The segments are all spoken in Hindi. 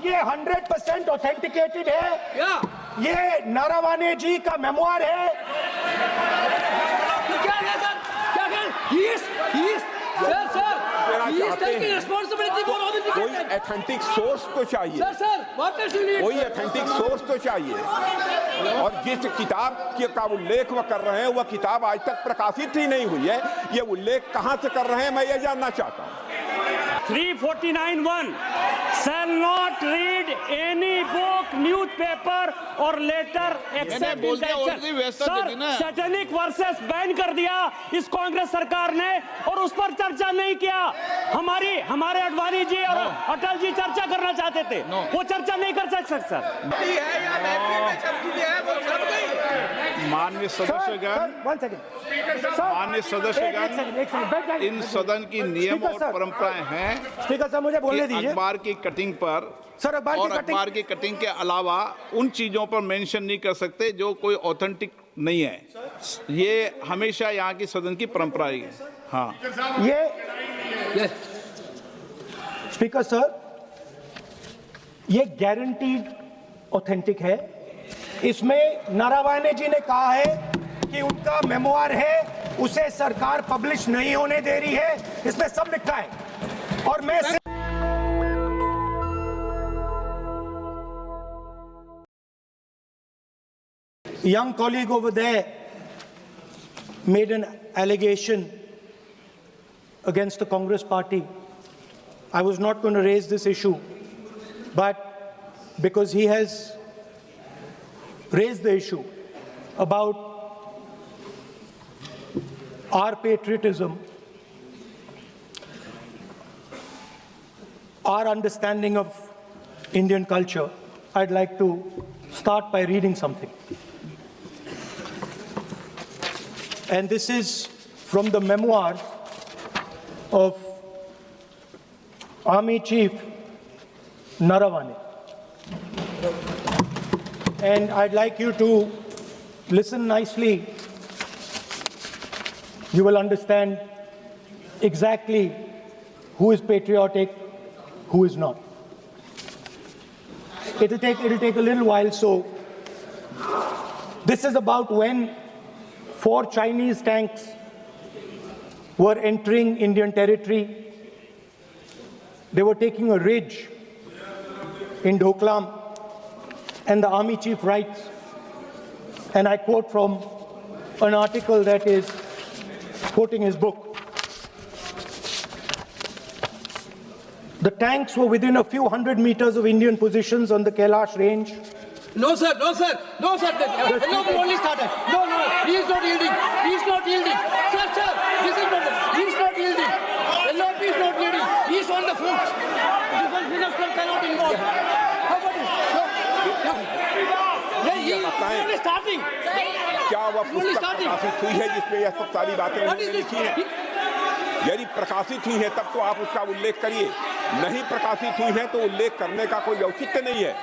ये 100% ऑथेंटिकेटेड है। ये नारावाने जी का मेमोयर है। क्या है सर? क्या है? कोई ऑथेंटिक सोर्स तो चाहिए, कोई ऑथेंटिक सोर्स तो चाहिए। और जिस किताब का उल्लेख वह कर रहे हैं वह किताब आज तक प्रकाशित ही नहीं हुई है। ये उल्लेख कहां से कर रहे हैं मैं ये जानना चाहता हूं। 349(1) shall not read any book, newspaper or letter except in the sir satanic versus ban कर दिया इस कांग्रेस सरकार ने और उस पर चर्चा नहीं किया। हमारे अडवाणी जी और अटल जी चर्चा करना चाहते थे, वो चर्चा नहीं कर सकते सर। माननीय सदस्यगण, इन सदन की नियम और परंपराएं हैं। स्पीकर साहब मुझे बोलने दीजिए। अखबार की कटिंग पर सर अखबार की कटिंग के अलावा उन चीजों पर मेंशन नहीं कर सकते जो कोई ऑथेंटिक नहीं है। ये हमेशा यहाँ की सदन की परंपरा है। हाँ, ये स्पीकर सर, ये गारंटीड ऑथेंटिक है। इसमें नारावाने जी ने कहा है कि उनका मेमोयर है, उसे सरकार पब्लिश नहीं होने दे रही है। इसमें सब लिखा है। और मैं young colleague over there made an allegation against the Congress party. I was not going to raise this issue, but because he has raised the issue about our patriotism, our understanding of Indian culture, I'd like to start by reading something. And this is from the memoirs of Army Chief Naravane. And I'd like you to listen nicely. You will understand exactly who is patriotic, who is not. It'll take a little while. So this is about when 4 Chinese tanks were entering Indian territory. They were taking a ridge in Doklam, and the army chief writes, and I quote from an article that is quoting his book. The tanks were within a few hundred meters of Indian positions on the Kailash range. No, sir. LOB only started. No, he is not yielding. He is not yielding. Sir, this is not. He is not yielding. LOB is not yielding. He is on the foot. Defense minister cannot involve. How about it? He is only starting. क्या वह पुस्तक प्रकाशित हुई है जिसमें यह सब सारी बातें उन्होंने लिखी हैं? यदि प्रकाशित हुई है तब तो आप उसका उल्लेख करिए। नहीं प्रकाशित हुई है तो उल्लेख करने का कोई औचित्य नहीं है।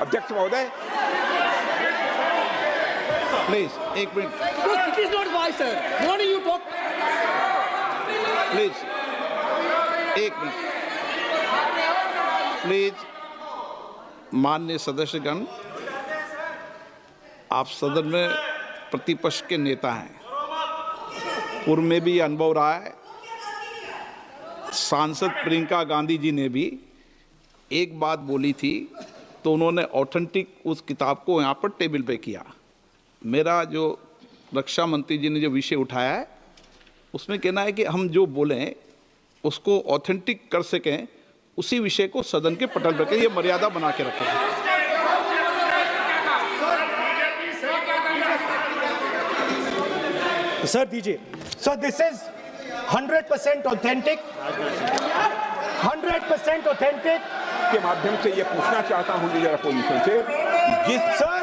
अध्यक्ष महोदय, प्लीज एक minute. It is not wise, sir. Morning you talk. Please एक मिनट। प्लीज माननीय सदस्यगण, आप सदन में प्रतिपक्ष के नेता हैं। पूर्व में भी अनुभव रहा है। सांसद प्रियंका गांधी जी ने भी एक बात बोली थी तो उन्होंने ऑथेंटिक उस किताब को यहाँ पर टेबल पे किया। मेरा जो रक्षा मंत्री जी ने जो विषय उठाया है उसमें कहना है कि हम जो बोलें उसको ऑथेंटिक कर सकें, उसी विषय को सदन के पटल पर ये मर्यादा बना के रखें। सर दीजिए। Sir this is 100% authentic, 100% authentic. के माध्यम से ये पूछना चाहता हूं लीडर अपोजिशन से, जिस sir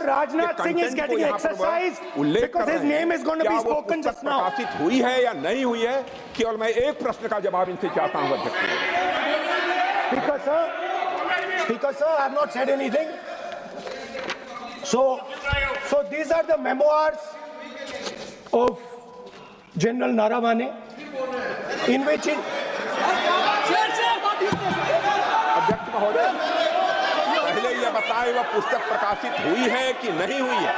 Rajnath Singh is getting exercise because his name is going to be spoken just now. प्रकाशित हुई है या नहीं हुई है? केवल मैं एक प्रश्न का जवाब इनसे चाहता हूं अध्यक्ष। Speaker sir, I have not said anything. So these are the memoirs of General Naravane, in which अध्यक्ष महोदय, पहले ये बताएं वह पुस्तक प्रकाशित हुई है कि नहीं हुई है?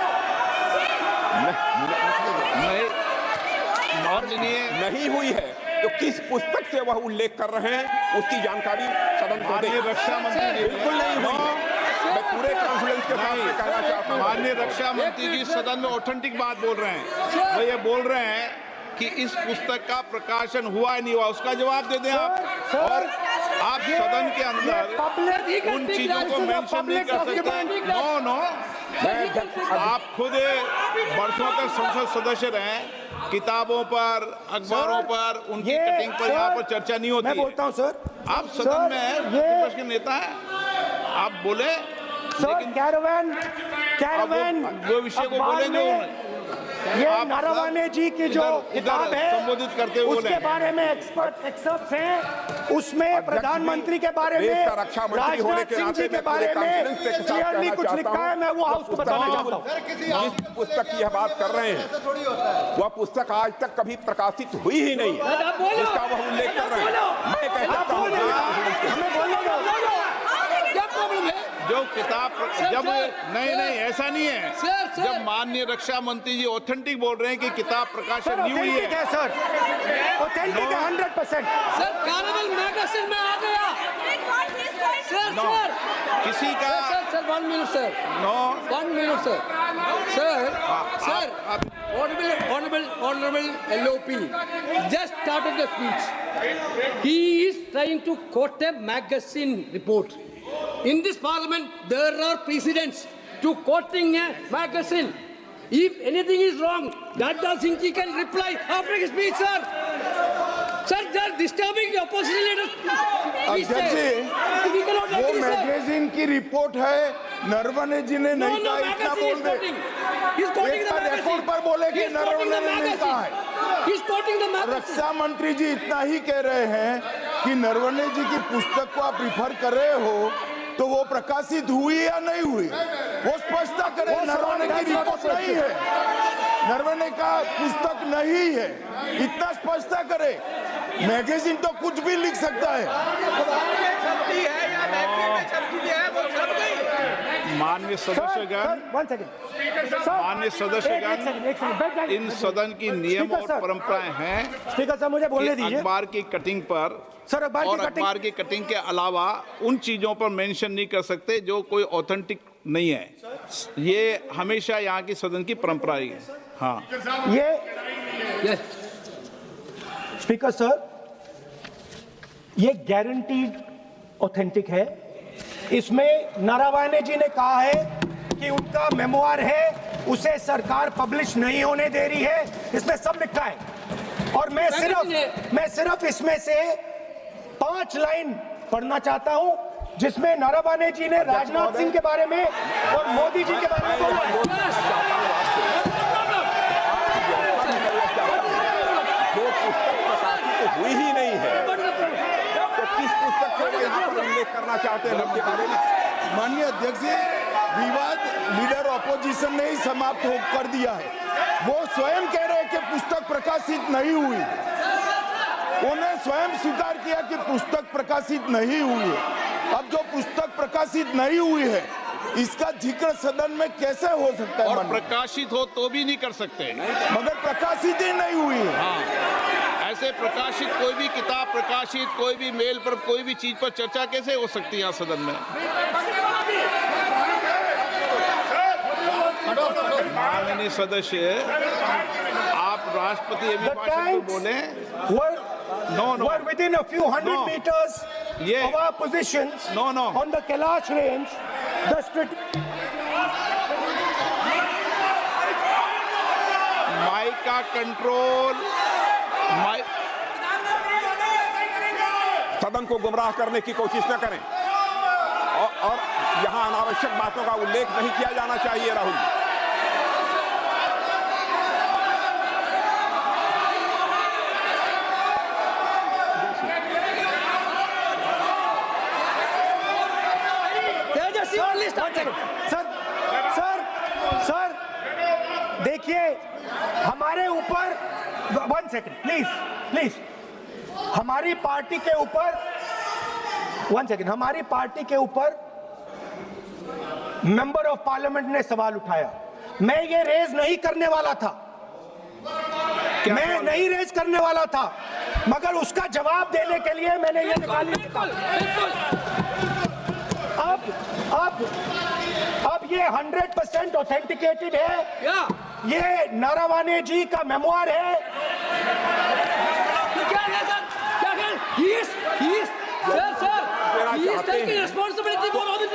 नहीं हुई है तो किस पुस्तक से वह उल्लेख कर रहे हैं उसकी जानकारी सदन को दें। रक्षा मंत्री बिल्कुल नहीं हुई। मैं पूरे कॉन्फिडेंस के साथ ये कहना चाहता हूँ। माननीय रक्षा मंत्री जी सदन में ऑथेंटिक बात बोल रहे हैं। वो ये बोल रहे हैं कि इस पुस्तक का प्रकाशन हुआ है नहीं हुआ, उसका जवाब दे दें आप। और आप सदन के अंदर उन चीजों को मेंशन नहीं कर सकते। नो, आप खुद वर्षों तक संसद सदस्य रहे, किताबों पर, अखबारों पर, उनकी कटिंग पर यहाँ पर चर्चा नहीं होती। मैं बोलता हूँ सर, आप सदन में विपक्ष के नेता हैं, आप बोले, लेकिन कैरावैन वो विषय को बोले जो ये नरवणे जी की जो किताब है संबोधित करते हुए उसके बारे में एक्सपर्ट एक्सर्प्ट्स हैं, उसमें प्रधानमंत्री के बारे में, राजनाथ सिंह जी के बारे में क्लियरली कुछ लिखा है। मैं वो हाउस को बताना चाहता हूँ। जिस पुस्तक की यह बात कर रहे हैं वह पुस्तक आज तक कभी प्रकाशित हुई ही नहीं है जिसका वह उल्लेख कर रहे हैं। मैं कहता हूँ क्या प्रॉब्लम है? जो किताब जब नहीं ऐसा नहीं है। सर, जब माननीय रक्षा मंत्री जी ऑथेंटिक बोल रहे हैं कि किताब प्रकाशन नहीं हुई है सर, ऑथेंटिक है 100%। सर, कैरावैन मैगजीन में आ गया। सर, किसी का sir 1 minute sir, 1 minute sir, honorable LOP just started the speech. He is trying to quote a magazine report. In this parliament, there are precedents to quoting a magazine. If anything is wrong, Radha Singh ji can reply after his speech, sir. Sir, they are disturbing the opposition leaders. अध्यक्ष जी, वो मैगजीन की रिपोर्ट है, नरवणे जी ने नहीं कहा, इतना बोल दे। एक रिकॉर्ड पर बोले कि नरवणे ने नहीं कहा है। रक्षा मंत्री जी इतना ही कह रहे हैं कि नरवणे जी की पुस्तक को आप रिफर कर रहे हो तो वो प्रकाशित हुई या नहीं हुई, वो स्पष्ट करे। नरवणे की रिपोर्ट नहीं है, नरवणे का पुस्तक नहीं है, इतना स्पष्ट करे। मैगजीन तो कुछ भी लिख सकता है। माननीय सदस्यगण, माननीय सदस्यगण, इन सदन की नियम और परंपराएं हैं। स्पीकर साहब मुझे बोलने दीजिए। अखबार की कटिंग पर सर, अखबार की कटिंग के अलावा उन चीजों पर मेंशन नहीं कर सकते जो कोई ऑथेंटिक नहीं है। ये हमेशा यहाँ की सदन की परंपरा है। हाँ, ये स्पीकर सर, ये गारंटीड ऑथेंटिक है। इसमें नारावाने जी ने कहा है कि उनका मेमोआर है, उसे सरकार पब्लिश नहीं होने दे रही है, इसमें सब लिखा है। और मैं सिर्फ इसमें से 5 लाइन पढ़ना चाहता हूं जिसमें नारावाने जी ने राजनाथ सिंह के बारे में और मोदी जी के बारे में बोला है। जो पुस्तक प्रकाशित हुई ही नहीं है तो किस पुस्तक को यहाँ पर उल्लेख करना चाहते हैं के बारे में? माननीय अध्यक्ष जी, विवाद लीडर ऑपोजिशन ने ही समाप्त कर दिया है। वो स्वयं कह रहे हैं कि पुस्तक प्रकाशित नहीं हुई, उन्हें स्वयं स्वीकार किया कि पुस्तक प्रकाशित नहीं हुई है। अब जो पुस्तक प्रकाशित नहीं हुई है इसका जिक्र सदन में कैसे हो सकता है? और प्रकाशित हो तो भी नहीं कर सकते, मगर प्रकाशित ही नहीं हुई है। हाँ, ऐसे प्रकाशित कोई भी किताब प्रकाशित, कोई भी मेल पर, कोई भी चीज पर चर्चा कैसे हो सकती है यहाँ सदन में? माननीय सदस्य, आप राष्ट्रपति अभिभाषण को बोले। Were within a few hundred meters of our positions on the Kailash range. Mic का कंट्रोल, सदन को गुमराह करने की कोशिश न करें और यहाँ अनावश्यक बातों का उल्लेख नहीं किया जाना चाहिए। राहुल, सर देखिए, हमारे ऊपर 1 सेकंड प्लीज, हमारी पार्टी के ऊपर वन सेकेंड, हमारी पार्टी के ऊपर मेंबर ऑफ पार्लियामेंट ने सवाल उठाया। मैं ये रेज नहीं करने वाला था, मैं नहीं रेज करने वाला था, मगर उसका जवाब देने के लिए मैंने ये निकाली। अब ये 100% ऑथेंटिकेटेड है, ये नारावाने जी का मेमोयर है। क्या है सर? क्या है?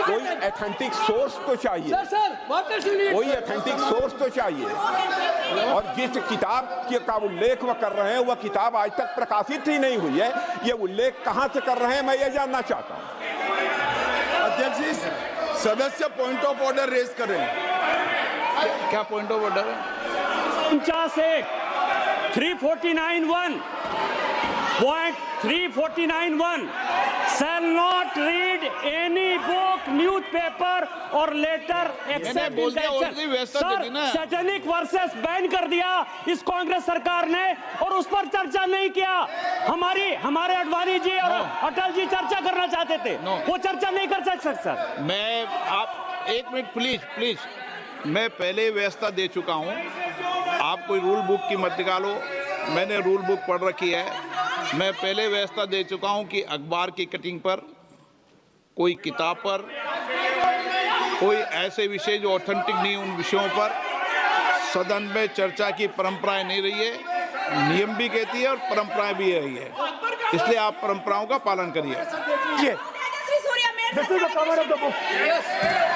कोई ऑथेंटिक सोर्स तो चाहिए, कोई ऑथेंटिक सोर्स तो चाहिए। और जिस किताब का उल्लेख वह कर रहे हैं, वह किताब आज तक प्रकाशित ही नहीं हुई है। ये उल्लेख कहां से कर रहे हैं, मैं ये जानना चाहता हूं। अध्यक्ष जी, सदस्य पॉइंट ऑफ ऑर्डर रेज कर रहे हैं। क्या पॉइंट ऑफ ऑर्डर है? 349(1) Point 349(1) shall not read any book, newspaper or letter except in the sir, satanic versus ban कर दिया इस कांग्रेस सरकार ने और उस पर चर्चा नहीं किया। हमारे अडवाणी जी और अटल जी चर्चा करना चाहते थे, वो चर्चा नहीं कर सकते सर। मैं आप एक मिनट प्लीज, मैं पहले व्यवस्था दे चुका हूं। आप कोई रूल बुक की मत निकालो, मैंने रूल बुक पढ़ रखी है। मैं पहले व्यवस्था दे चुका हूं कि अखबार की कटिंग पर, कोई किताब पर, कोई ऐसे विषय जो ऑथेंटिक नहीं, उन विषयों पर सदन में चर्चा की परंपराएं नहीं रही है। नियम भी कहती है और परंपराएं भी रही है, इसलिए आप परंपराओं का पालन करिए। This is the cover of the book.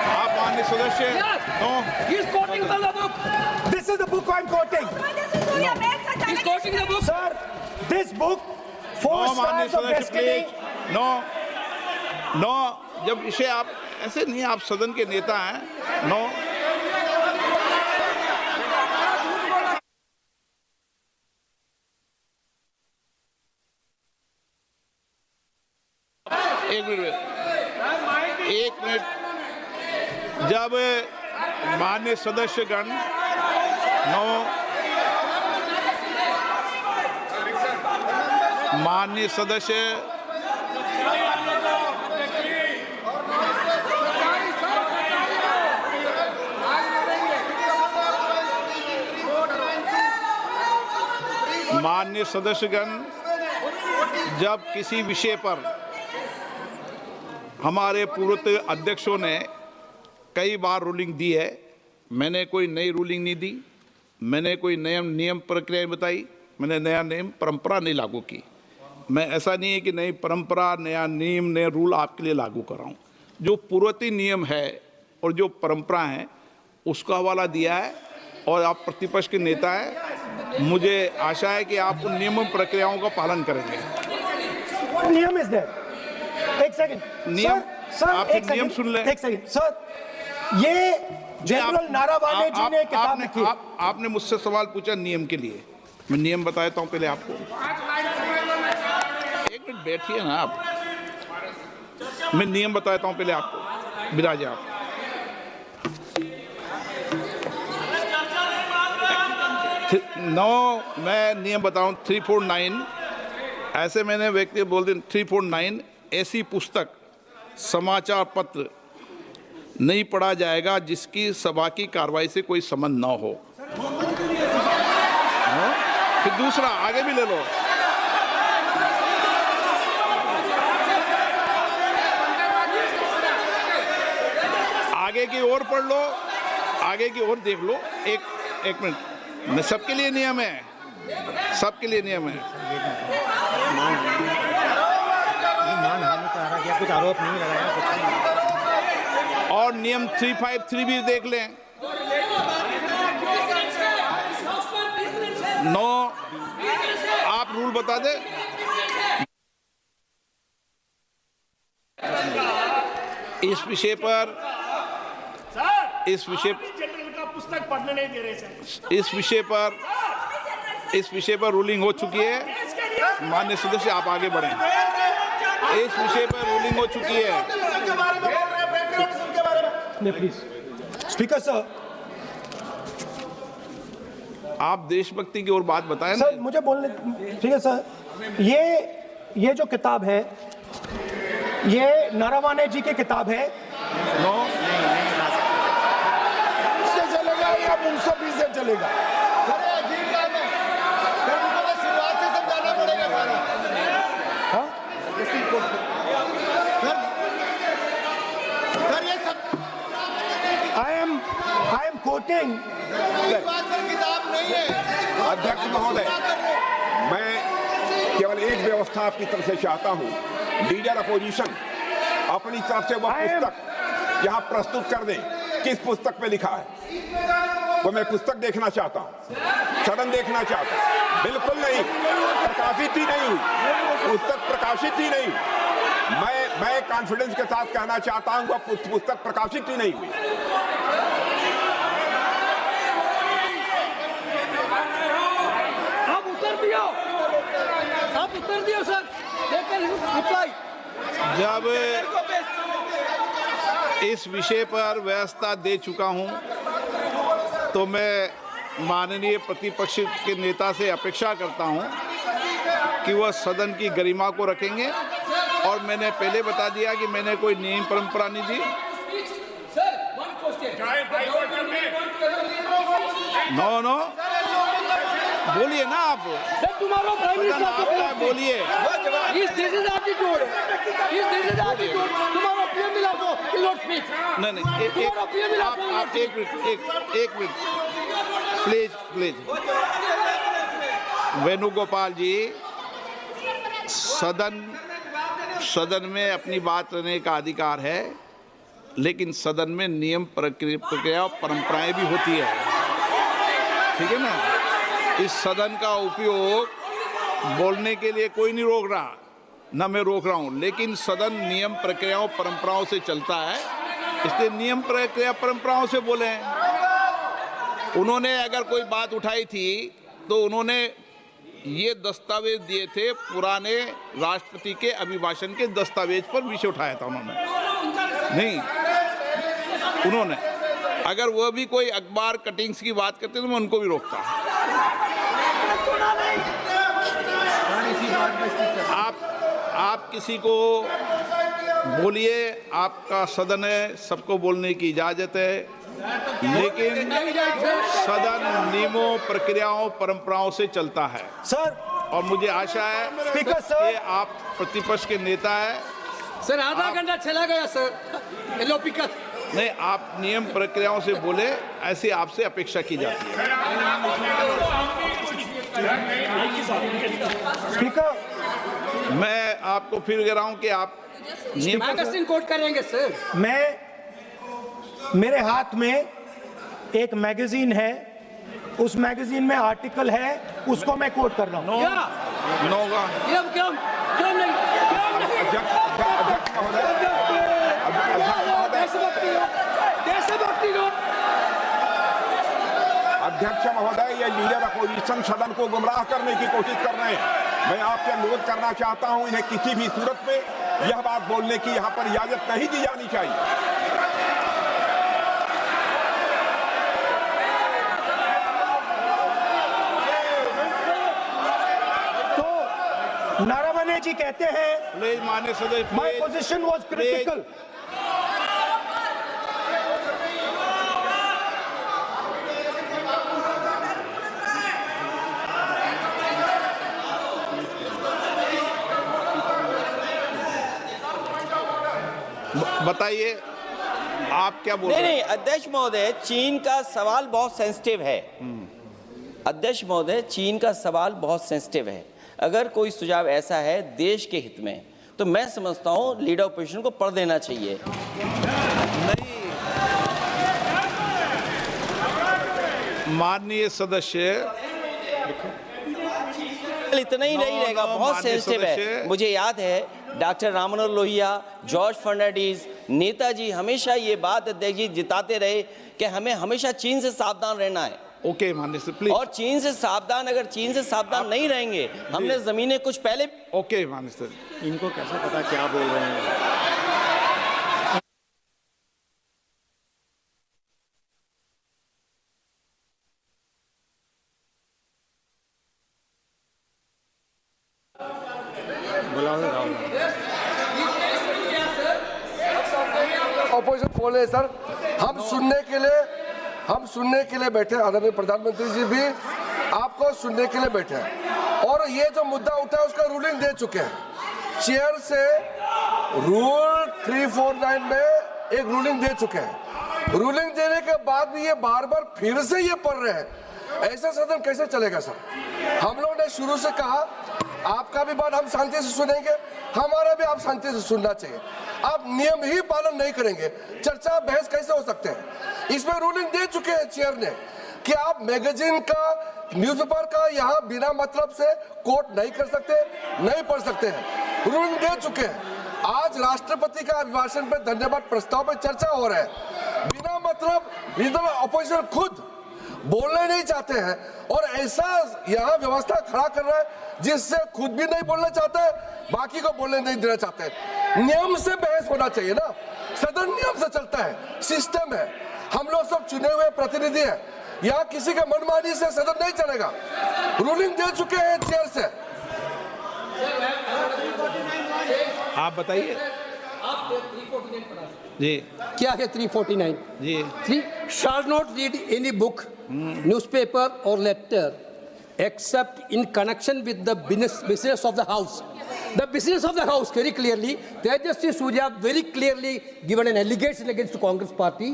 आप माननीय सदस्य, This is the book I'm quoting. He's quoting the book. Sir, this book, Four Stars of Destiny. No, जब इसे आप ऐसे नहीं, आप सदन के नेता हैं। नो, एक मिनट, जब माननीय सदस्यगण माननीय सदस्य माननीय सदस्यगण, जब किसी विषय पर हमारे पूर्व अध्यक्षों ने कई बार रूलिंग दी है, मैंने कोई नई रूलिंग नहीं दी, मैंने कोई नियम प्रक्रिया बताई, मैंने नया नियम परंपरा नहीं लागू की। मैं ऐसा नहीं है कि नई परंपरा, नया नियम, नया रूल आपके लिए लागू कर रहा हूँ। जो पूर्ववर्ती नियम है और जो परंपरा है उसका हवाला दिया है, और आप प्रतिपक्ष के नेता हैं, मुझे आशा है कि आप उन नियम प्रक्रियाओं का पालन करेंगे। नियम इज देयर। एक सेकंड, नियम, सर, आप नियम सुन लें। एक सेकंड सर, ये जनरल नारावाने जी ने किताब लिखी। आपने मुझसे सवाल पूछा नियम के लिए, मैं नियम बताता हूं पहले आपको। एक मिनट बैठिए ना आप, मैं नियम बताता हूं पहले आपको। बिराजे आप। मैं नियम बताऊं 349, ऐसे मैंने व्यक्ति बोल दी 349, ऐसी पुस्तक, समाचार पत्र नहीं पढ़ा जाएगा जिसकी सभा की कार्रवाई से कोई संबंध न हो। फिर दूसरा आगे भी ले लो, आगे की ओर पढ़ लो, आगे की ओर देख लो। एक मिनट, मैं सबके लिए नियम है, सबके लिए नियम है। कुछ आरोप नहीं लगाया। और नियम 353 भी देख लें। नो, आप रूल बता दे। इस विषय पर जनरल का पुस्तक पढ़ने नहीं दे रहे सर। इस विषय पर रूलिंग हो चुकी है। माननीय सदस्य, आप आगे बढ़ें। इस विषय पर रूलिंग हो चुकी है। प्लीज स्पीकर सर, आप देशभक्ति की ओर बात बताएं ना। सर मुझे बोलने, ठीक है सर। ये जो किताब है ये नरवणे जी की किताब है। नो, से चलेगा या मुंसफी से चलेगा? शुरुआत से समझाना पड़ेगा सारा। सर ये सब आई एम कोटिंग। बात पर किताब नहीं है। अध्यक्ष महोदय, मैं केवल एक व्यवस्था आपकी तरफ से चाहता हूं, लीडर अपोजिशन अपनी तरफ से वह पुस्तक यहाँ प्रस्तुत कर दें। किस पुस्तक पे लिखा है वो मैं पुस्तक देखना चाहता हूँ, सदन देखना चाहता हूँ। बिल्कुल नहीं, प्रकाशित ही नहीं हुई पुस्तक, प्रकाशित ही नहीं। मैं कॉन्फिडेंस के साथ कहना चाहता हूँ वह पुस्तक प्रकाशित ही नहीं हुई। आप उत्तर दियो सर। रिप्लाई। जब इस विषय पर व्यवस्था दे चुका हूं तो मैं माननीय प्रतिपक्ष के नेता से अपेक्षा करता हूं कि वह सदन की गरिमा को रखेंगे। और मैंने पहले बता दिया कि मैंने कोई नियम परंपरा नहीं दी। नो, बोलिए ना आप। तुम्हारा प्राइम मिनिस्टर बोलिए। तुम्हारा पीएम मिला तो स्पीच। नहीं, आप एक मिनट प्लीज। वेणुगोपाल जी, सदन में अपनी बात करने का अधिकार है, लेकिन सदन में नियम प्रक्रिया और परंपराएं भी होती है, ठीक है ना। इस सदन का उपयोग बोलने के लिए कोई नहीं रोक रहा, ना मैं रोक रहा हूं, लेकिन सदन नियम प्रक्रियाओं परंपराओं से चलता है, इसलिए नियम प्रक्रिया परंपराओं से बोले। उन्होंने अगर कोई बात उठाई थी तो उन्होंने ये दस्तावेज दिए थे, पुराने राष्ट्रपति के अभिभाषण के दस्तावेज पर विषय उठाया था उन्होंने। अगर वह भी कोई अखबार कटिंग्स की बात करते तो मैं उनको भी रोकता। आप किसी को बोलिए, आपका सदन है, सबको बोलने की इजाजत है, लेकिन सदन नियमों प्रक्रियाओं परंपराओं से चलता है सर। और मुझे आशा है स्पीकर सर, कि आप प्रतिपक्ष के नेता है। सर आधा घंटा चला गया सर। नहीं, आप नियम प्रक्रियाओं से बोले, ऐसी आपसे अपेक्षा की जाती है। स्पीकर, मैं आपको फिर कह रहा हूं कि आप मैगजीन कोट करेंगे सर। मेरे हाथ में एक मैगजीन है, उस मैगजीन में आर्टिकल है, उसको मैं कोट कर रहा हूँ। अध्यक्ष महोदय, ये लीडर अपोजिशन सदन को गुमराह करने की कोशिश कर रहे हैं। मैं आपसे अनुरोध करना चाहता हूं, इन्हें किसी भी सूरत में यह बात बोलने की यहां पर इजाजत नहीं दी जानी चाहिए। तो नरवणे जी कहते हैं, माननीय सदस्य, माय पोजीशन वाज क्रिटिकल। बताइए आप क्या बोल रहे हैं? नहीं, अध्यक्ष महोदय, चीन का सवाल बहुत सेंसिटिव है। अध्यक्ष महोदय, चीन का सवाल बहुत सेंसिटिव है। अगर कोई सुझाव ऐसा है देश के हित में, तो मैं समझता हूं लीडर ऑपोजिशन को पढ़ देना चाहिए। नहीं, माननीय सदस्य, इतना ही नहीं रहेगा, बहुत सेंसिटिव है। मुझे याद है डॉक्टर राम मनोहर लोहिया, जॉर्ज फर्नांडिस, नेताजी हमेशा ये बात अध्यक्ष जी जिताते रहे कि हमें हमेशा चीन से सावधान रहना है। ओके माननीय सर, प्लीज। और चीन से सावधान, अगर चीन से सावधान नहीं रहेंगे, हमने जमीनें कुछ पहले। ओके माननीय सर। इनको कैसे पता क्या बोल रहे हैं? ऑपोजिशन फोन है सर, हम सुनने के लिए बैठे, आदरणीय प्रधानमंत्री जी भी आपको सुनने के लिए बैठे हैं और ये जो मुद्दा उठा है उसका रूलिंग दे चुके हैं। चेयर से रूल 349 में एक रूलिंग दे चुके हैं। रूलिंग देने के बाद भी ये बार बार फिर से ये पढ़ रहे हैं, ऐसा सदन कैसे चलेगा सर? हम लोगों ने शुरू से कहा आपका भी बात हम शांति से सुनेंगे, हमारा भी आप शांति से सुनना चाहिए। आप नियम ही पालन नहीं करेंगे, चर्चा बहस कैसे हो सकते हैं? इसमें रूलिंग दे चुके हैं चेयर ने कि आप मैगजीन का, न्यूज़पेपर का यहाँ बिना मतलब से कोट नहीं कर सकते, नहीं पढ़ सकते हैं। रूलिंग दे चुके हैं। आज राष्ट्रपति का अभिभाषण पर धन्यवाद प्रस्ताव पर चर्चा हो रहा है, बिना मतलब विरोधी ऑपोजिशन खुद बोलने नहीं चाहते हैं और ऐसा यहाँ व्यवस्था खड़ा कर रहा है जिससे खुद भी नहीं बोलना चाहते हैं, बाकी को बोलने नहीं देना चाहते हैं। नियम से बहस होना चाहिए ना, सदन नियम से चलता है, सिस्टम है, हम लोग सब चुने हुए प्रतिनिधि हैं, यहाँ किसी का मनमानी से सदन नहीं चलेगा। रूलिंग दे चुके हैं चेयर से। आप बताइए जी, क्या है 349? जी, 3 shall not read any book, newspaper or letter except in connection with the business of the house. The business of the house, very clearly, Tejasvi Surya very clearly given an allegation against the Congress party.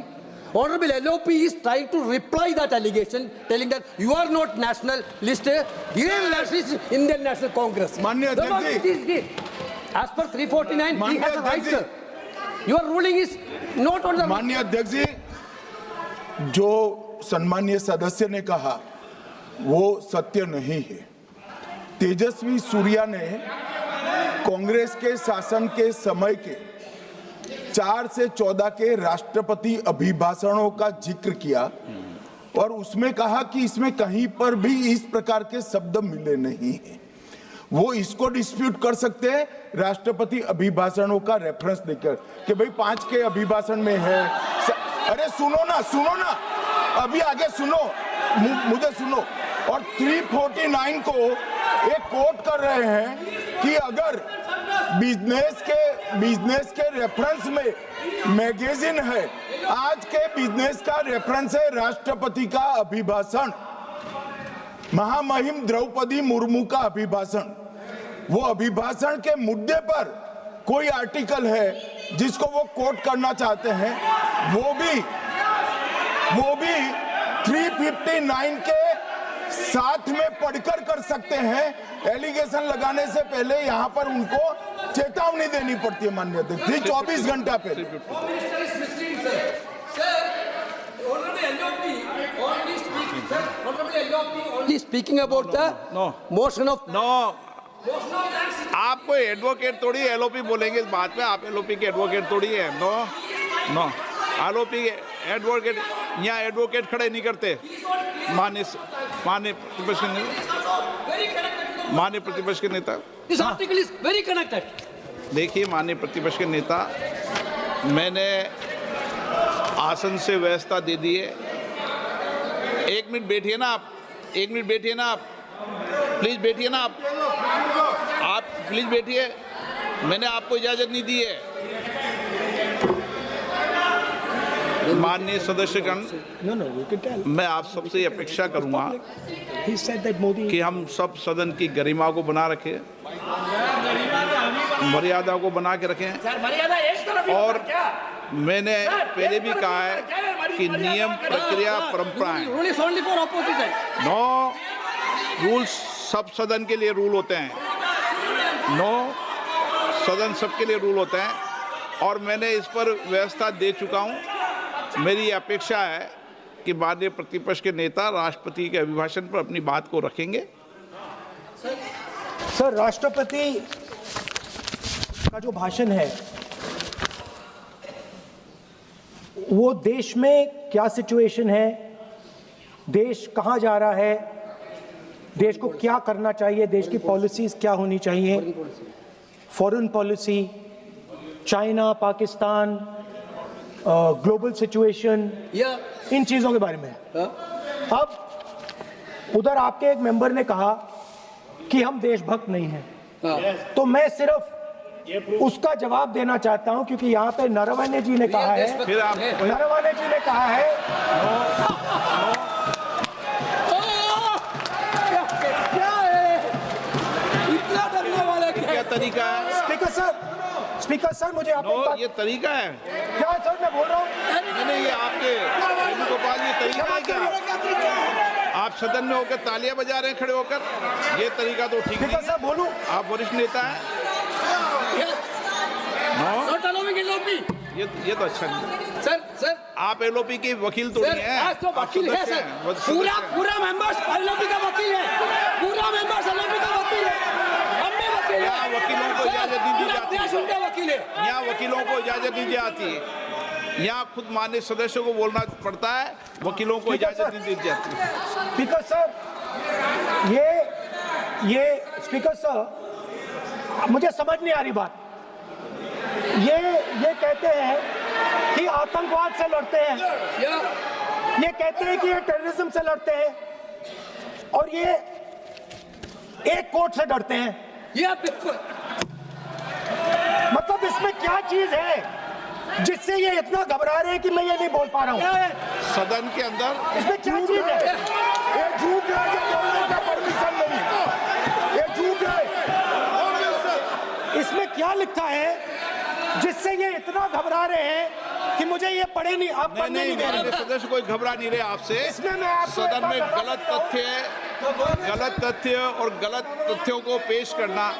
Honorable LOP is trying to reply that allegation, telling that you are not national list, Indian national, Indian National Congress. माननीय अध्यक्ष जी, as per 349, he has a right, sir. Your ruling is not on the. माननीय अध्यक्ष जी, जो सम्मानीय सदस्य ने कहा वो सत्य नहीं है। तेजस्वी सूर्या ने कांग्रेस के शासन के समय के 4 से 14 के राष्ट्रपति अभिभाषणों का जिक्र किया और उसमें कहा कि इसमें कहीं पर भी इस प्रकार के शब्द मिले नहीं हैं। वो इसको डिस्प्यूट कर सकते हैं राष्ट्रपति अभिभाषणों का रेफरेंस देकर कि भाई 5 के अभिभाषण में है। अरे सुनो ना, अभी आगे सुनो, मुझे सुनो। और 349 को एक कोट कर रहे हैं कि अगर बिजनेस के रेफरेंस में मैगजीन है, आज के बिजनेस का रेफरेंस है राष्ट्रपति का अभिभाषण, महामहिम द्रौपदी मुर्मू का अभिभाषण। वो अभिभाषण के मुद्दे पर कोई आर्टिकल है जिसको वो कोट करना चाहते हैं, वो भी 359 के साथ में पढ़कर कर सकते हैं। एलिगेशन लगाने से पहले यहाँ पर उनको चेतावनी देनी पड़ती है माननीय अध्यक्ष, 24 घंटा पहले। Speaking about the motion of आप कोई एडवोकेट थोड़ी एलओपी बोलेंगे इस बात पे, आप एलओपी के एडवोकेट थोड़ी है। नो एलओपी के एडवोकेट, यहाँ एडवोकेट खड़े नहीं करते। माननीय प्रतिपक्ष के नेता, This article is very connected. देखिए माननीय प्रतिपक्ष के नेता, मैंने आसन से व्यवस्था दे दी है। 1 मिनट बैठिए ना आप, 1 मिनट बैठिए ना आप, प्लीज बैठिए ना आप प्लीज बैठिए। मैंने आपको इजाजत नहीं दी है। माननीय सदस्यगण, मैं आप सबसे अपेक्षा करूंगा कि हम सब सदन की गरिमा को बना रखें, मर्यादा को बना के रखें। और मैंने पहले भी कहा है कि नियम, प्रक्रिया, परंपराएं, नो रूल्स सब सदन के लिए रूल होते हैं, नो सदन सबके लिए रूल होते हैं और मैंने इस पर व्यवस्था दे चुका हूं। मेरी अपेक्षा है कि माननीय प्रतिपक्ष के नेता राष्ट्रपति के अभिभाषण पर अपनी बात को रखेंगे। सर, राष्ट्रपति का जो भाषण है वो देश में क्या सिचुएशन है, देश कहां जा रहा है, देश को क्या करना चाहिए, देश की पॉलिसीज क्या होनी चाहिए, foreign policy, China, Pakistan, global situation, इन चीजों के बारे में। अब उधर आपके एक मेंबर ने कहा कि हम देशभक्त नहीं हैं, तो मैं सिर्फ उसका जवाब देना चाहता हूं, क्योंकि यहाँ पे नरवणे जी ने कहा है, फिर आप नरवणे जी ने कहा है, इतना डरने वाला क्या तरीका है? स्पीकर सर मुझे आप एक बात, ये तरीका है? क्या सर मैं बोल रहा हूँ, नहीं, ये आपके वेणुगोपाल, ये तरीका है क्या? आप सदन में होकर तालियां बजा रहे हैं खड़े होकर, ये तरीका तो ठीक नहीं स्पीकर साहब बोलूं, आप वरिष्ठ नेता हैं। Not allowing LOP. ये तो अच्छा नहीं। सर आप एलओपी के वकील तो नहीं है, आज तो वकील है सर, पूरा मेंबर्स एलओपी का वकील है, पूरा मेंबर्स एलओपी का वकील है, हम भी वकील हैं। यहाँ वकीलों को इजाजत नहीं दी जाती देश उनका वकील है, यहाँ वकीलों को इजाजत नहीं दी जाती, यहाँ खुद माननीय सदस्यों को बोलना पड़ता है, वकीलों को इजाजत नहीं दी जाती। स्पीकर साहब ये स्पीकर साहब मुझे समझ नहीं आ रही बात, ये कहते हैं कि आतंकवाद से लड़ते हैं, ये कहते हैं कि ये टेररिज्म से लड़ते हैं, और ये एक कोर्ट से डरते हैं। मतलब इसमें क्या चीज है जिससे ये इतना घबरा रहे हैं कि मैं ये नहीं बोल पा रहा हूँ? सदन के अंदर इसमें क्या चीज है? ये झूठ है, ये बोलने का परमिशन नहीं है, ये झूठ है। इसमें क्या लिखा है जिससे ये इतना घबरा रहे हैं कि मुझे ये पढ़े नहीं, आप पढ़ने नहीं दे रहे? सदस्य कोई घबरा नहीं रहे आपसे। इसमें मैं आपको सदन में गलत तथ्य और गलत तथ्यों को पेश करना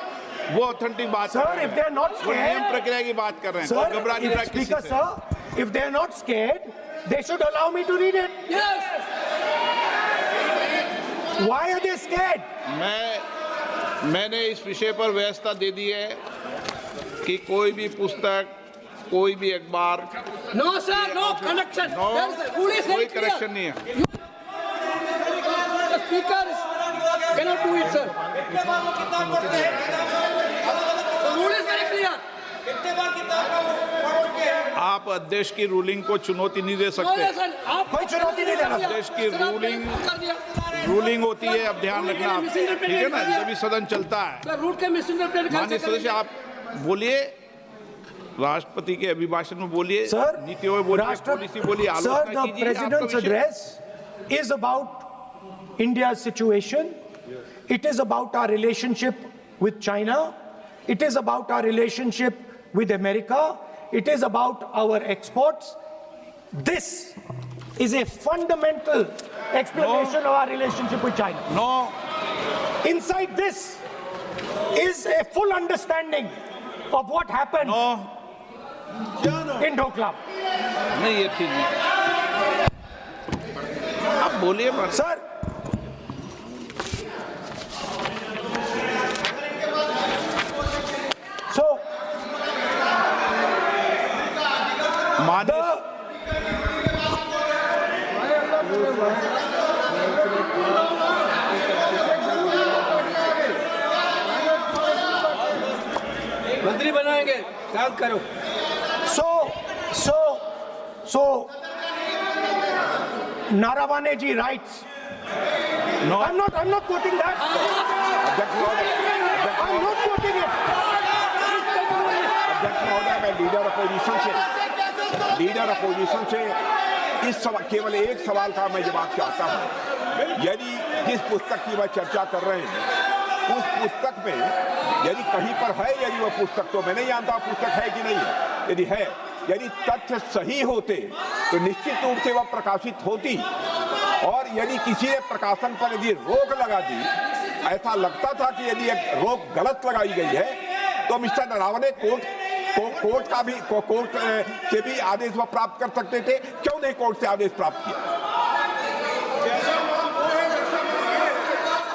वो ऑथेंटिक बात sir, if they are not वो नियम scared, प्रक्रिया की बात कर रहे हैं, sir, घबरा नहीं रहा किसी Speaker से। sir, if they are not scared, they should allow me to read it. Why are they scared? मैंने इस विषय पर व्यवस्था दे दी है कि कोई भी पुस्तक, कोई भी अखबार, नो सर, नो कनेक्शन, कोई करेक्शन नहीं है। Speaker cannot do it, sir. The rule is very clear. आप अध्यक्ष की रूलिंग को चुनौती नहीं दे No, सकते। sir, आप कोई चुनौती नहीं देना। अध्यक्ष की सर, आपने कर दिया। रूलिंग होती है, अब ध्यान रखना आप, ठीक है ना, जब भी सदन चलता है। सर, रूट के मिसइंटरप्रेट माननीय सदस्य आप बोलिए, राष्ट्रपति के अभिभाषण में बोलिए, Sir, नीतियों में बोलिए, पॉलिसी बोलिए, Sir, आलोचना the कीजिए। president's address is about India's situation. It is about our relationship with China. It is about our relationship with America. It is about our exports. This is a fundamental explanation of our relationship with China. No. Inside this is a full understanding of what happened in Doklam. नहीं, ये ठीक नहीं। आप बोलिए Sir, so मंत्री बनाएंगे, याद करो। So, Naravane ji writes. No. I'm not quoting that. I'm not quoting it. अध्यक्ष महोदय, मैं लीडर अपोजिशन से इस केवल एक सवाल का मैं जवाब चाहता हूं। यदि जिस पुस्तक की मैं चर्चा कर रहे हैं उस पुस्तक में यदि कहीं पर है, यदि वह पुस्तक, तो मैं नहीं जानता पुस्तक है कि नहीं है, यदि है, यदि तथ्य सही होते तो निश्चित रूप से वह प्रकाशित होती, और यदि किसी ने प्रकाशन पर यदि रोक लगा दी, ऐसा लगता था कि यदि एक रोक गलत लगाई गई है, तो मिस्टर नरावने कोर्ट से भी आदेश वह प्राप्त कर सकते थे। क्यों नहीं कोर्ट से आदेश प्राप्त किया?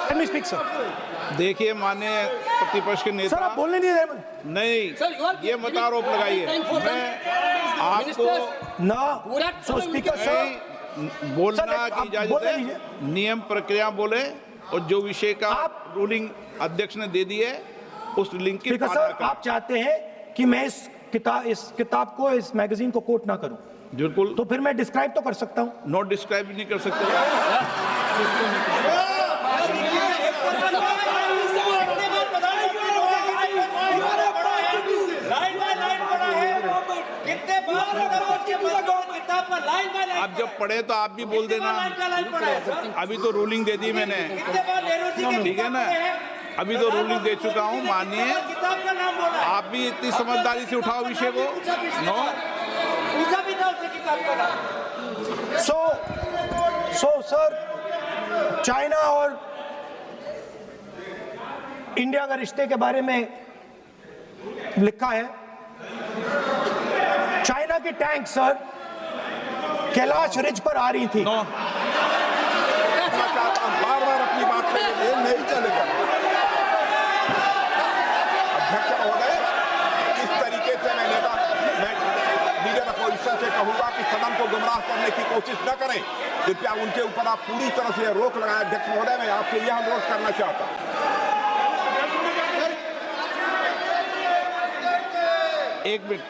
Let me speak, sir. देखिए, माननीय प्रतिपक्ष के नेता, सर, आप बोलने नहीं दे रहे। नहीं, ये मत आरोप लगाइए। मैं आपको ना, so speaker sir, बोलना की इजाजत है, नियम प्रक्रिया बोले, और जो विषय का रूलिंग अध्यक्ष ने दे दी है उस लिंक की पालना करें। आप चाहते हैं कि मैं इस किताब को, इस मैगजीन को कोट ना करूं? बिल्कुल। तो फिर मैं डिस्क्राइब तो कर सकता हूं। नॉट डिस्क्राइब नहीं कर सकते। आप जब पढ़े तो आप भी बोल देना। अभी तो रूलिंग दे दी मैंने, ठीक है ना, अभी तो रूलिंग दे चुका हूँ, मानिए। आप भी इतनी समझदारी से उठाओ विषय को। नो, सो सर, चाइना और इंडिया का रिश्ते के बारे में लिखा है, चाइना की टैंक सर कैलाश रिज पर आ रही थी। बार-बार अपनी बात पे ये नहीं चलेगा। अध्यक्ष महोदय, इस तरीके से मैं लीडर अपोजिशन से कहूंगा कि सदन को गुमराह करने की कोशिश न करें। कृपया उनके ऊपर आप पूरी तरह से रोक लगाएं। अध्यक्ष महोदय, मैं आपसे यह अनुरोध करना चाहता हूं। एक मिनट,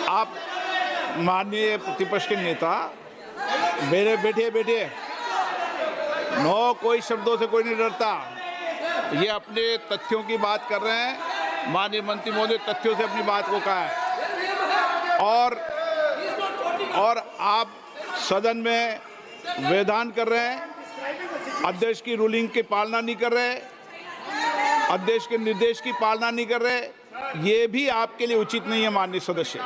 आप माननीय प्रतिपक्ष के नेता मेरे बैठिए। नो, कोई शब्दों से कोई नहीं डरता। ये अपने तथ्यों की बात कर रहे हैं। माननीय मंत्री महोदय तथ्यों से अपनी बात को कहा है, और आप सदन में वेदान कर रहे हैं, अध्यक्ष की रूलिंग की पालना नहीं कर रहे, अध्यक्ष के निर्देश की पालना नहीं कर रहे। ये भी आपके लिए उचित नहीं है माननीय सदस्य।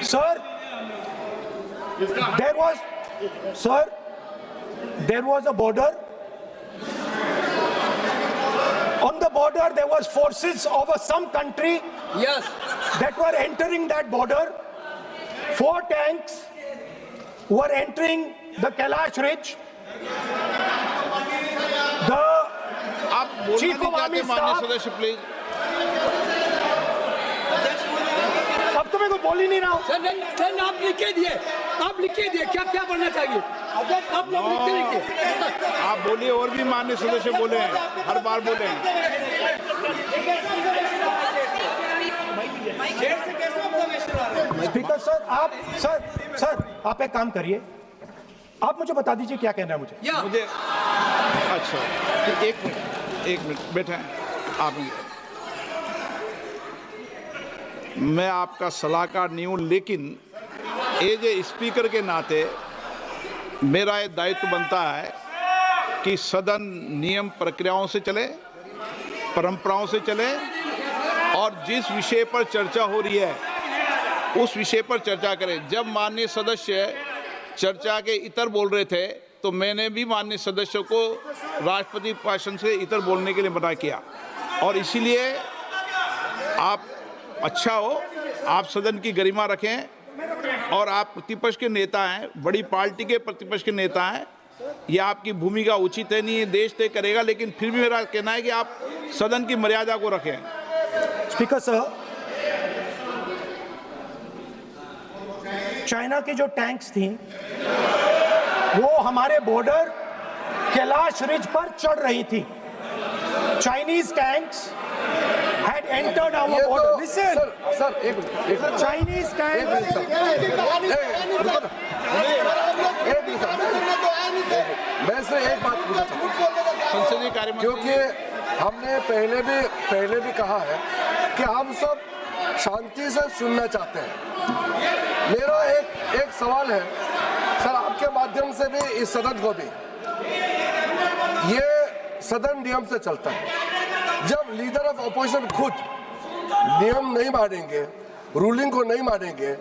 Sir, there was a border. On the border, there was forces of some country. Yes. That were entering that border. 4 tanks were entering the Kailash Ridge. The आप बोलना Chief नहीं of चाहते Army माननीय Staff- सदस्य, प्लीज। अब तो मैं कुछ बोल ही नहीं रहा हूं। सर आप लिख के दिए, क्या पढ़ना चाहिए? आप लोग लिखिए। आप बोलिए, और भी माननीय सदस्य बोले हैं, हर बार बोले हैं। स्पीकर सर, आप एक काम करिए, आप मुझे बता दीजिए क्या कहना है मुझे। अच्छा, एक मिनट बैठे हैं आप। मैं आपका सलाहकार नहीं हूँ, लेकिन एज ए स्पीकर के नाते मेरा ये दायित्व बनता है कि सदन नियम प्रक्रियाओं से चले, परंपराओं से चले, और जिस विषय पर चर्चा हो रही है उस विषय पर चर्चा करें। जब माननीय सदस्य चर्चा के इतर बोल रहे थे तो मैंने भी माननीय सदस्यों को राष्ट्रपति भाषण से इतर बोलने के लिए मना किया, और इसीलिए आप अच्छा हो, आप सदन की गरिमा रखें, और आप प्रतिपक्ष के नेता हैं, बड़ी पार्टी के प्रतिपक्ष के नेता हैं, ये आपकी भूमिका उचित है, नहीं ये देश तय करेगा, लेकिन फिर भी मेरा कहना है कि आप सदन की मर्यादा को रखें। स्पीकर सर, चाइना की जो टैंक्स थी वो हमारे बॉर्डर कैलाश रिज पर चढ़ रही थी। Chinese tanks had entered our border. Listen, sir एक Chinese tanks. मैं से एक बात पूछना चाहता हूं, संसदीय कार्य मंत्री, क्योंकि हमने पहले भी कहा है कि हम सब शांति से सुनना चाहते हैं। मेरा एक सवाल है सर, आपके माध्यम से भी इस सदन को भी, ये सदन नियम से चलता है। जब लीडर ऑफ ऑपोजिशन खुद नियम नहीं मानेंगे, रूलिंग को नहीं मानेंगे,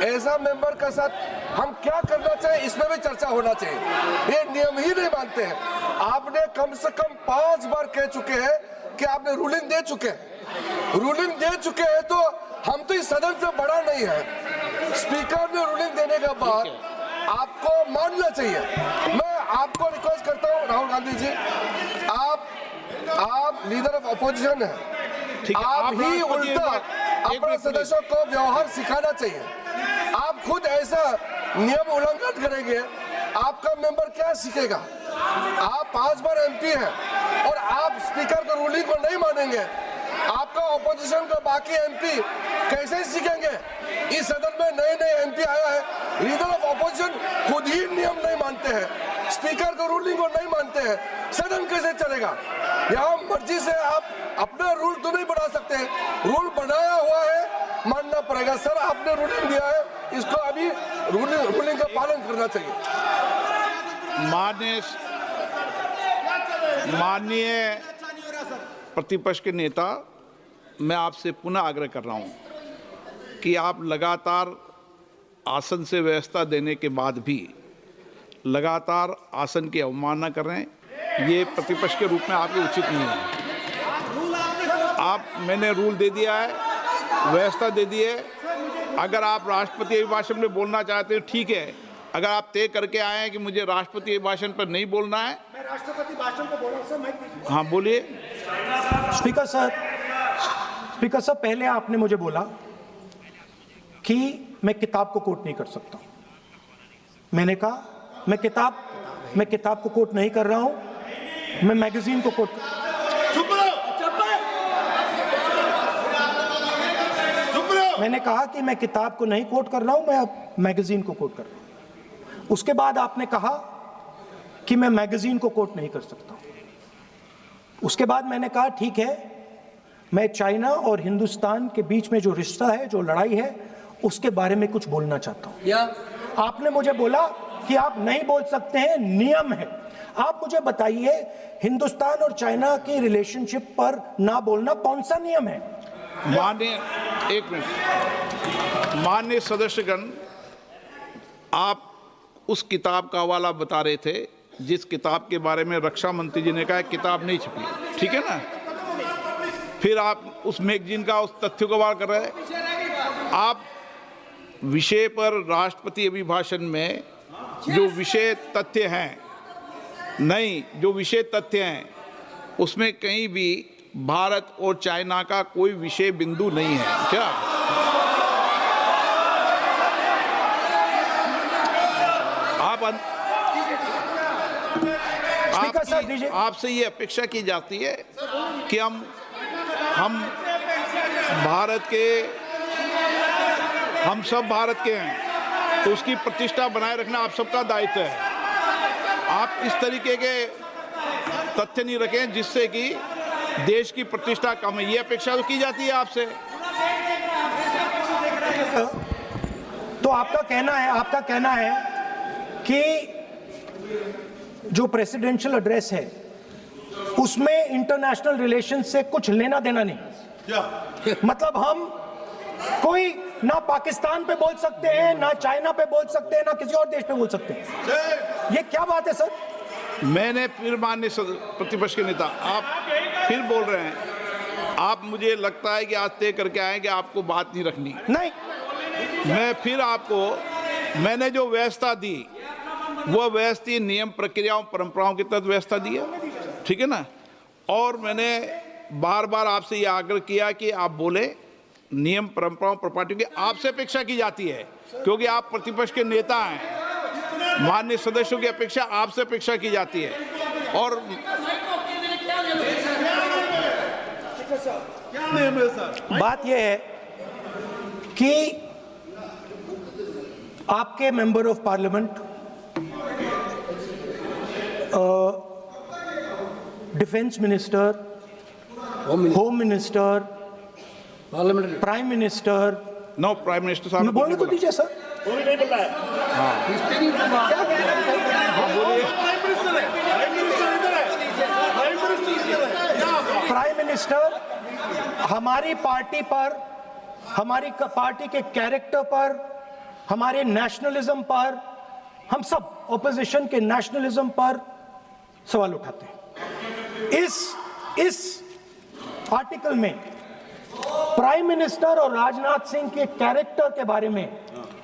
ऐसा मेंबर के साथ हम क्या करना चाहिए, इसमें भी चर्चा होना चाहिए। ये नियम ही नहीं मानते हैं। आपने कम से कम 5 बार कह चुके हैं कि आपने रूलिंग दे चुके हैं, तो हम तो इस सदन से बड़ा नहीं है। स्पीकर ने रूलिंग देने के बाद आपको मानना चाहिए। मैं आपको रिक्वेस्ट करता हूँ राहुल गांधी जी, आप लीडर ऑफ ऑपोजिशन है, आप ही उल्टा अपने सदस्यों को व्यवहार सिखाना चाहिए। आप खुद ऐसा नियम उल्लंघन करेंगे, आपका मेंबर क्या सीखेगा? आप 5 बार एमपी हैं और आप स्पीकर की रूलिंग को नहीं मानेंगे, आपका ऑपोजिशन का बाकी एमपी कैसे सीखेंगे? इस सदन में नए एमपी आया है, लीडर ऑफ ऑपोजिशन खुद ही नियम नहीं मानते हैं, स्पीकर का रूलिंग को नहीं मानते हैं, सदन कैसे चलेगा? यहाँ मर्जी से आप अपना रूल तो नहीं बना सकते, रूल बनाया हुआ है मानना पड़ेगा। सर आपने रूलिंग दिया है, इसको अभी रूलिंग का पालन करना चाहिए। माननीय प्रतिपक्ष के नेता, मैं आपसे पुनः आग्रह कर रहा हूं कि आप लगातार आसन से व्यवस्था देने के बाद भी लगातार आसन की अवमानना कर रहे हैं। ये प्रतिपक्ष के रूप में आपके उचित नहीं है। मैंने रूल दे दिया है, व्यवस्था दे दी है। अगर आप राष्ट्रपति अभिभाषण में बोलना चाहते हैं ठीक है, अगर आप तय करके आए हैं कि मुझे राष्ट्रपति अभिभाषण पर नहीं बोलना है। मैं राष्ट्रपति भाषण को बोल रहा हूं सर, मैं हाँ बोलिए। स्पीकर सर, पहले आपने मुझे बोला कि मैं किताब को कोट नहीं कर सकता। मैंने कहा मैं किताब को कोट नहीं कर रहा हूं, मैं मैगजीन को कोट मैंने कहा कि मैं किताब को नहीं कोट कर रहा हूं, मैं अब मैगजीन को कोट कर रहा हूं। उसके बाद आपने कहा कि मैं मैगजीन को कोट नहीं कर सकता। उसके बाद मैंने कहा ठीक है, मैं चाइना और हिंदुस्तान के बीच में जो रिश्ता है, जो लड़ाई है, उसके बारे में कुछ बोलना चाहता हूं। आपने मुझे बोला कि आप नहीं बोल सकते हैं, नियम है। आप मुझे बताइए, हिंदुस्तान और चाइना की रिलेशनशिप पर ना बोलना कौन सा नियम है? माननीय सदस्यगण, आप उस किताब का हवाला बता रहे थे जिस किताब के बारे में रक्षा मंत्री जी ने कहा किताब नहीं छपी, ठीक है ना। फिर आप उस मैगजीन का उस तथ्य को वार कर रहे हैं। आप विषय पर राष्ट्रपति अभिभाषण में जो विषय तथ्य हैं, नहीं, जो विषय तथ्य हैं उसमें कहीं भी भारत और चाइना का कोई विषय बिंदु नहीं है क्या? आपसे ये अपेक्षा की जाती है कि हम भारत के, हम सब भारत के हैं, तो उसकी प्रतिष्ठा बनाए रखना आप सबका दायित्व है। आप इस तरीके के तथ्य नहीं रखें जिससे कि देश की प्रतिष्ठा कम है, ये अपेक्षा तो की जाती है आपसे। तो आपका कहना है कि जो प्रेसिडेंशियल एड्रेस है उसमें इंटरनेशनल रिलेशन से कुछ लेना देना नहीं। मतलब हम कोई ना पाकिस्तान पे बोल सकते हैं, ना चाइना पे बोल सकते हैं, ना किसी और देश पे बोल सकते हैं। ये क्या बात है सर? मैंने फिर, माननीय प्रतिपक्ष के नेता, आप फिर बोल रहे हैं। आप, मुझे लगता है कि आज तय करके आए कि आपको बात नहीं रखनी। नहीं, मैं फिर आपको, मैंने जो व्यवस्था दी वो व्यवस्था नियम, प्रक्रियाओं, परंपराओं के तहत व्यवस्था दी है, ठीक है ना। और मैंने बार बार आपसे ये आग्रह किया कि आप बोले, नियम, परंपराओं, प्रॉपर्टी की आपसे अपेक्षा की जाती है क्योंकि आप प्रतिपक्ष के नेता हैं। माननीय सदस्यों की अपेक्षा आपसे अपेक्षा की जाती है। और बात यह है कि आपके member of parliament, defence minister, home minister, prime minister, no, prime minister साहब बोलने तो दीजिए सर। नहीं बोल रहा है। प्राइम मिनिस्टर हमारी पार्टी पर, हमारी पार्टी के कैरेक्टर पर, हमारे नेशनलिज्म पर, हम सब ऑपोजिशन के नेशनलिज्म पर सवाल उठाते हैं। इस आर्टिकल में प्राइम मिनिस्टर और राजनाथ सिंह के कैरेक्टर के बारे में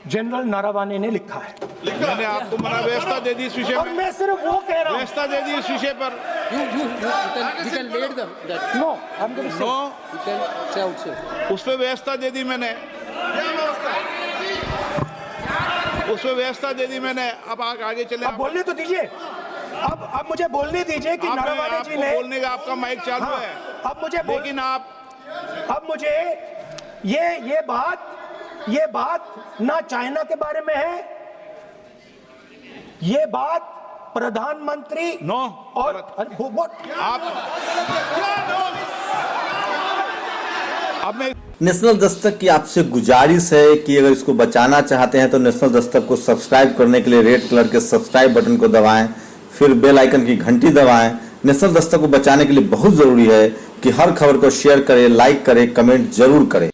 जनरल नारावाने ने लिखा है। मैंने आपको मना व्यवस्था दे दी इस विषय और मैं सिर्फ वो कह रहा हूं, व्यवस्था दे दी इस विषय पर। उस पर व्यवस्था दे दी मैंने, उस पर व्यवस्था दे दी मैंने। अब आगे चले, अब बोलने तो दीजिए। अब मुझे बोलने दीजिए कि नारावाने जी ने, बोलने का आपका माइक चालू है। अब मुझे, लेकिन अब मुझे ये बात ना चाइना के बारे में है, ये बात प्रधानमंत्री नो और आप, अब मैं नेशनल दस्तक की आपसे गुजारिश है कि अगर इसको बचाना चाहते हैं तो नेशनल दस्तक को सब्सक्राइब करने के लिए रेड कलर के सब्सक्राइब बटन को दबाएं, फिर बेल आइकन की घंटी दबाएं। नेशनल दस्तक को बचाने के लिए बहुत जरूरी है कि हर खबर को शेयर करें, लाइक करें, कमेंट जरूर करें।